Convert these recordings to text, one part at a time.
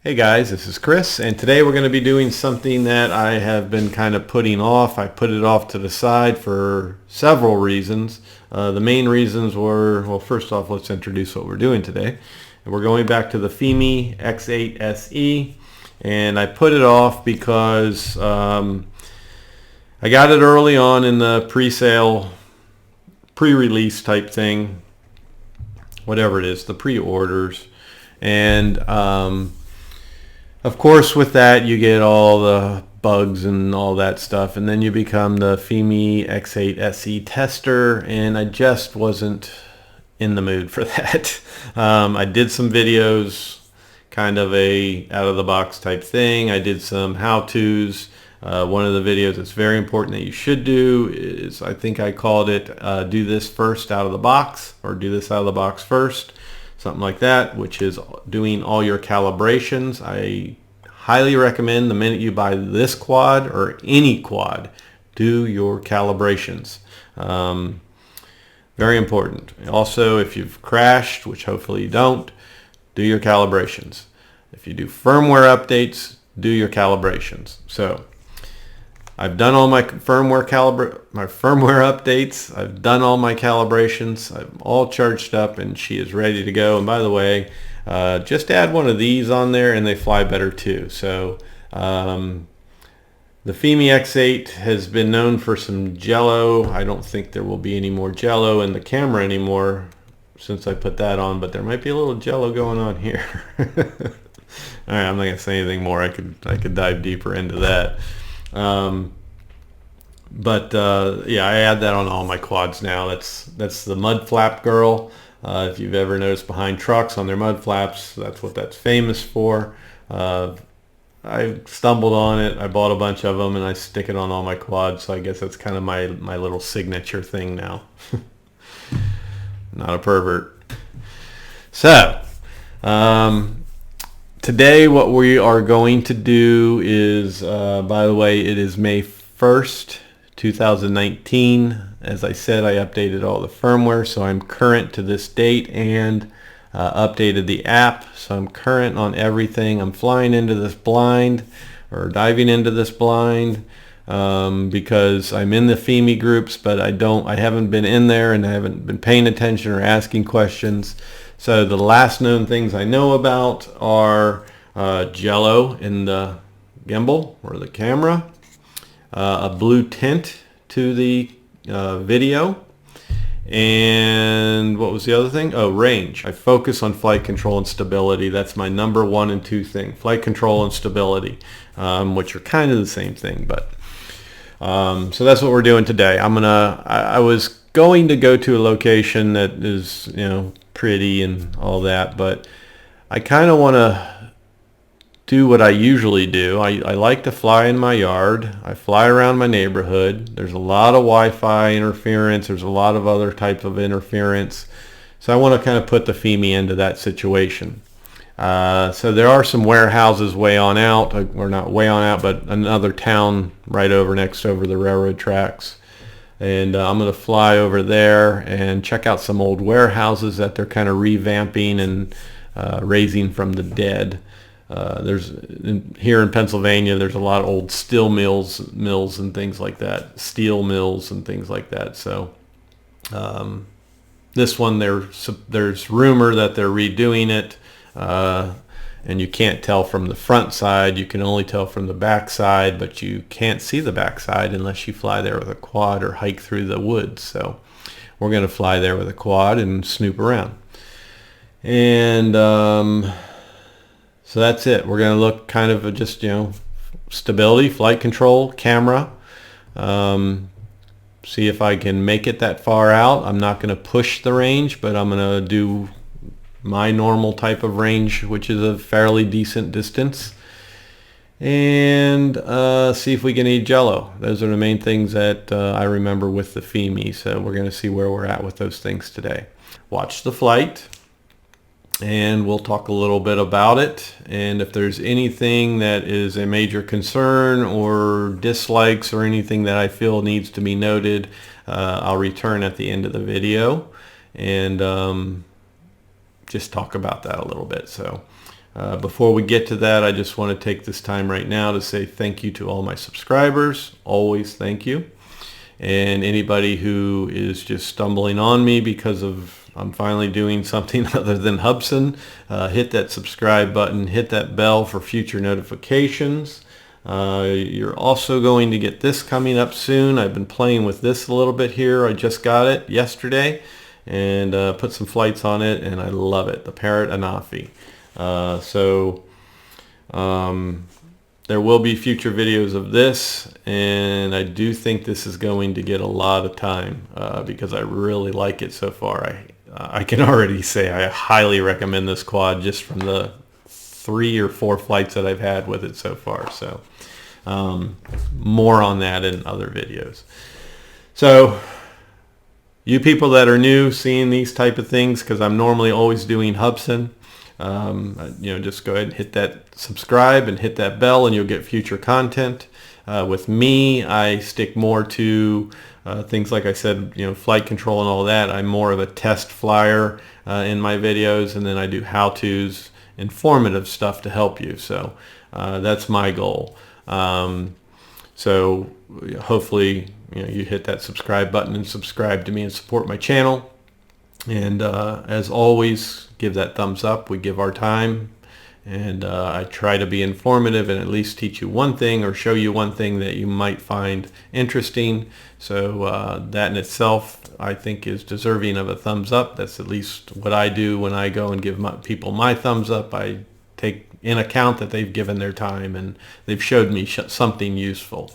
Hey guys, this is Chris, and today we're going to be doing something that I have been kind of putting off. I put it off to the side for several reasons. The main reasons were, well, first off, let's introduce what we're doing today. And we're going back to the Fimi X8 SE, and I put it off because I got it early on in the pre-sale, pre-release type thing, whatever it is, the pre-orders, and of course, with that, you get all the bugs and all that stuff, and then you become the Fimi X8 SE tester, and I just wasn't in the mood for that. I did some videos, kind of a out-of-the-box type thing. I did some how-tos. One of the videos that's very important that you should do is, I think I called it, do this first out of the box, or do this out of the box first. Something like that, which is doing all your calibrations. I highly recommend the minute you buy this quad or any quad, do your calibrations. Very important. Also, if you've crashed, which hopefully you don't, do your calibrations. If you do firmware updates, do your calibrations. So I've done all my firmware updates. I've done all my calibrations. I'm all charged up, and she is ready to go. And by the way, just add one of these on there, and they fly better too. So the Fimi X8 has been known for some jello. I don't think there will be any more jello in the camera anymore since I put that on, but there might be a little jello going on here. All right, I'm not gonna say anything more. I could dive deeper into that. Yeah, I add that on all my quads now. That's the mud flap girl. If you've ever noticed behind trucks on their mud flaps, that's what that's famous for. I stumbled on it. I bought a bunch of them, and I stick it on all my quads. So I guess that's kind of my little signature thing now. Not a pervert. So today what we are going to do is, by the way, it is May 1st, 2019. As I said, I updated all the firmware, so I'm current to this date, and updated the app, so I'm current on everything. I'm flying into this blind, or diving into this blind, because I'm in the Fimi groups, but I haven't been in there, and I haven't been paying attention or asking questions. So the last known things I know about are jello in the gimbal or the camera, a blue tint to the video, and what was the other thing? Oh, range. I focus on flight control and stability. That's my number 1 and 2 thing. Flight control and stability, which are kind of the same thing, but so that's what we're doing today. I was going to go to a location that is, pretty and all that, but I kind of want to do what I usually do. I like to fly in my yard. I fly around my neighborhood. There's a lot of Wi-Fi interference. There's a lot of other type of interference. So I want to kind of put the Fimi into that situation. So there are some warehouses way on out, or not way on out, but another town right over next over the railroad tracks. And I'm going to fly over there and check out some old warehouses that they're kind of revamping and raising from the dead. Here in Pennsylvania, there's a lot of old steel mills and things like that, steel mills and things like that. So this one, there's rumor that they're redoing it, and you can't tell from the front side. You can only tell from the back side, but you can't see the back side unless you fly there with a quad or hike through the woods. So we're going to fly there with a quad and snoop around. And so that's it. We're going to look kind of just, stability, flight control, camera. See if I can make it that far out. I'm not going to push the range, but I'm going to do my normal type of range, which is a fairly decent distance. And see if we can eat jello. Those are the main things that I remember with the Fimi. So we're going to see where we're at with those things today. Watch the flight, and we'll talk a little bit about it, and if there's anything that is a major concern or dislikes or anything that I feel needs to be noted, I'll return at the end of the video and just talk about that a little bit. So Before we get to that, I just want to take this time right now to say thank you to all my subscribers. Always thank you. And anybody who is just stumbling on me because of I'm finally doing something other than Hubson, hit that subscribe button, hit that bell for future notifications. You're also going to get this coming up soon. I've been playing with this a little bit here. I just got it yesterday and put some flights on it, and I love it, the Parrot Anafi. There will be future videos of this, and I do think this is going to get a lot of time because I really like it so far. I can already say I highly recommend this quad just from the 3 or 4 flights that I've had with it so far. So more on that in other videos. So you people that are new seeing these type of things, because I'm normally always doing Hubson, just go ahead and hit that subscribe and hit that bell, and you'll get future content. With me, I stick more to things like I said, flight control and all that. I'm more of a test flyer in my videos, and then I do how-tos, informative stuff to help you. So that's my goal. So hopefully you hit that subscribe button and subscribe to me and support my channel. And as always, give that thumbs up. We give our time, and I try to be informative and at least teach you one thing or show you one thing that you might find interesting. So that in itself, I think, is deserving of a thumbs up. That's at least what I do when I go and give people my thumbs up. I take in account that they've given their time and they've showed me something useful.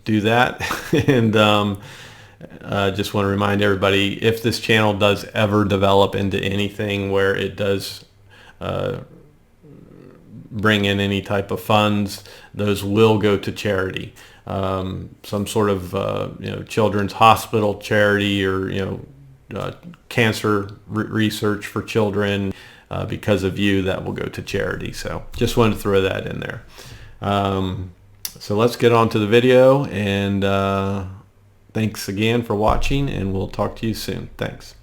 Do that. And just want to remind everybody, if this channel does ever develop into anything where it does bring in any type of funds, those will go to charity. Some sort of children's hospital charity, or cancer research for children. Because of you, that will go to charity. So just wanted to throw that in there. So let's get on to the video, and thanks again for watching, and we'll talk to you soon. Thanks.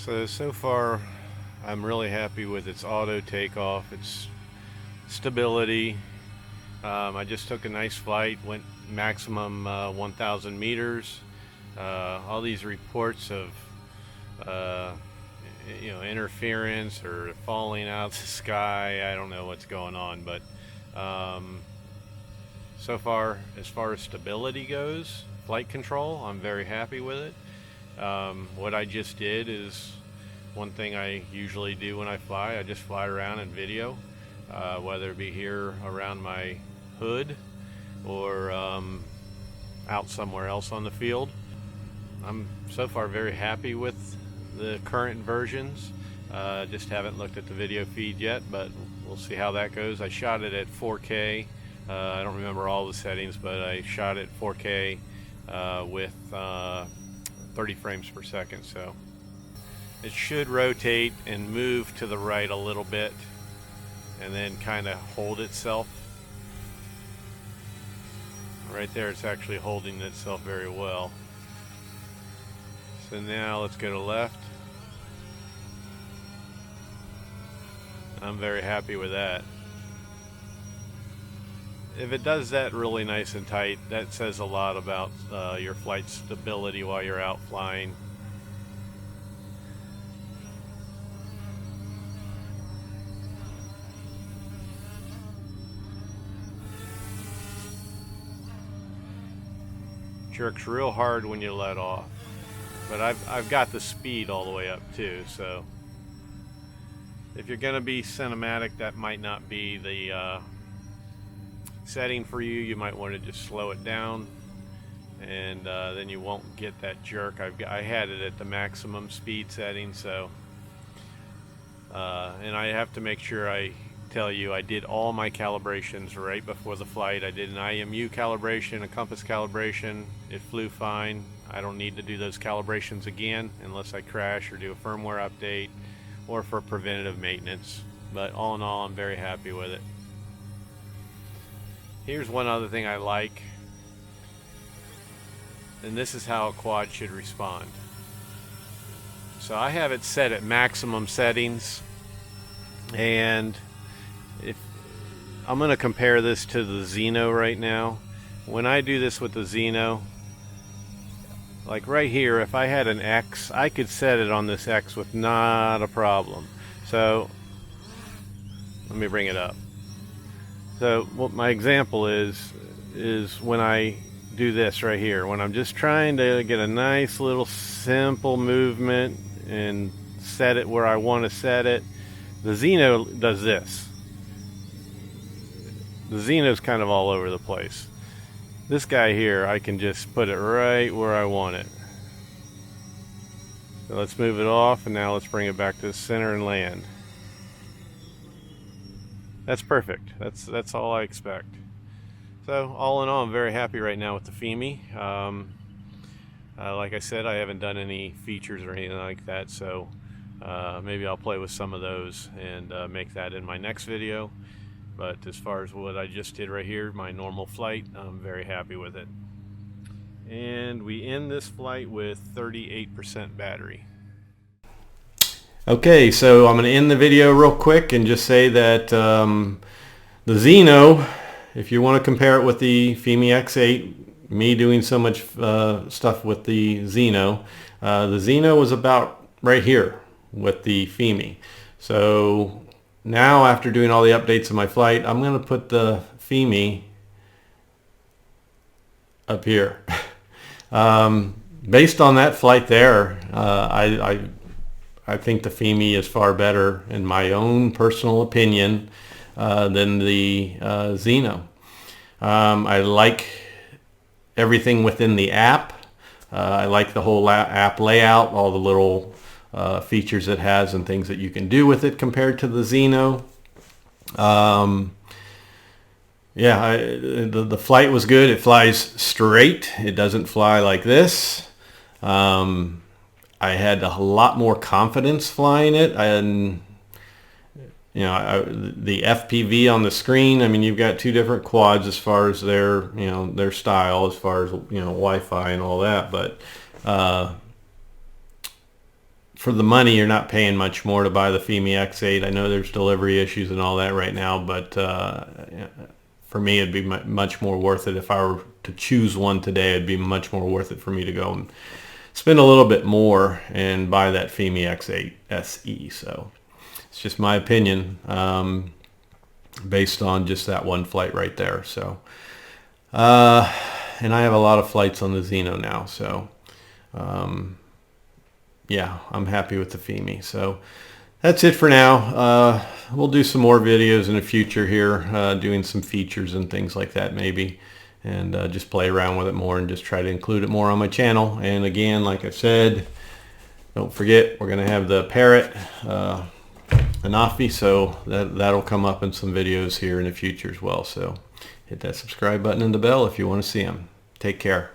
So far I'm really happy with its auto takeoff, its stability. I just took a nice flight, went maximum 1,000 meters. All these reports of interference or falling out of the sky, I don't know what's going on, but so far as stability goes, flight control, I'm very happy with it. What I just did is one thing I usually do when I fly. I just fly around and video, whether it be here around my hood or out somewhere else on the field. I'm so far very happy with the current versions. Just haven't looked at the video feed yet, but we'll see how that goes. I shot it at 4K. I don't remember all the settings, but I shot it 4K with 30 frames per second, so it should rotate and move to the right a little bit and then kind of hold itself. Right there, it's actually holding itself very well. So now let's go to left. I'm very happy with that. If it does that really nice and tight, that says a lot about your flight stability while you're out flying. Jerks real hard when you let off, but I've got the speed all the way up too, so if you're gonna be cinematic, that might not be the setting for you. You might want to just slow it down, and then you won't get that jerk. I had it at the maximum speed setting, so and I have to make sure I tell you I did all my calibrations right before the flight. I did an IMU calibration, a compass calibration. It flew fine. I don't need to do those calibrations again unless I crash or do a firmware update or for preventative maintenance. But all in all, I'm very happy with it. Here's one other thing I like, and this is how a quad should respond. So I have it set at maximum settings, and if I'm going to compare this to the Xeno right now. When I do this with the Xeno, like right here, if I had an X, I could set it on this X with not a problem. So let me bring it up. So what my example is when I do this right here, when I'm just trying to get a nice little simple movement and set it where I want to set it, the Xeno does this. The Xeno's kind of all over the place. This guy here, I can just put it right where I want it. So let's move it off, and now let's bring it back to the center and land. That's perfect. That's all I expect. So all in all, I'm very happy right now with the Fimi. Like I said, I haven't done any features or anything like that, so maybe I'll play with some of those and make that in my next video. But as far as what I just did right here, my normal flight, I'm very happy with it. And we end this flight with 38% battery. Okay, so I'm going to end the video real quick and just say that the Xeno, if you want to compare it with the Fimi X8, me doing so much stuff with the Xeno was about right here with the Fimi. So now, after doing all the updates of my flight, I'm going to put the Fimi up here. Based on that flight there, I think the Fimi is far better, in my own personal opinion, than the Xeno. I like everything within the app. I like the whole app layout, all the little features it has and things that you can do with it compared to the Xeno. The flight was good. It flies straight. It doesn't fly like this. I had a lot more confidence flying it, and the FPV on the screen. I mean, you've got two different quads as far as their style, as far as Wi-Fi and all that. But for the money, you're not paying much more to buy the Fimi X8. I know there's delivery issues and all that right now, but for me, it'd be much more worth it. If I were to choose one today, it'd be much more worth it for me to go and spend a little bit more and buy that Fimi X8 SE. So it's just my opinion, based on just that one flight right there. So, and I have a lot of flights on the Xeno now. So, yeah, I'm happy with the Fimi. So that's it for now. We'll do some more videos in the future here, doing some features and things like that maybe, and just play around with it more and just try to include it more on my channel. And again, like I said, don't forget, we're going to have the Parrot Anafi, so that'll come up in some videos here in the future as well. So hit that subscribe button and the bell if you want to see them. Take care.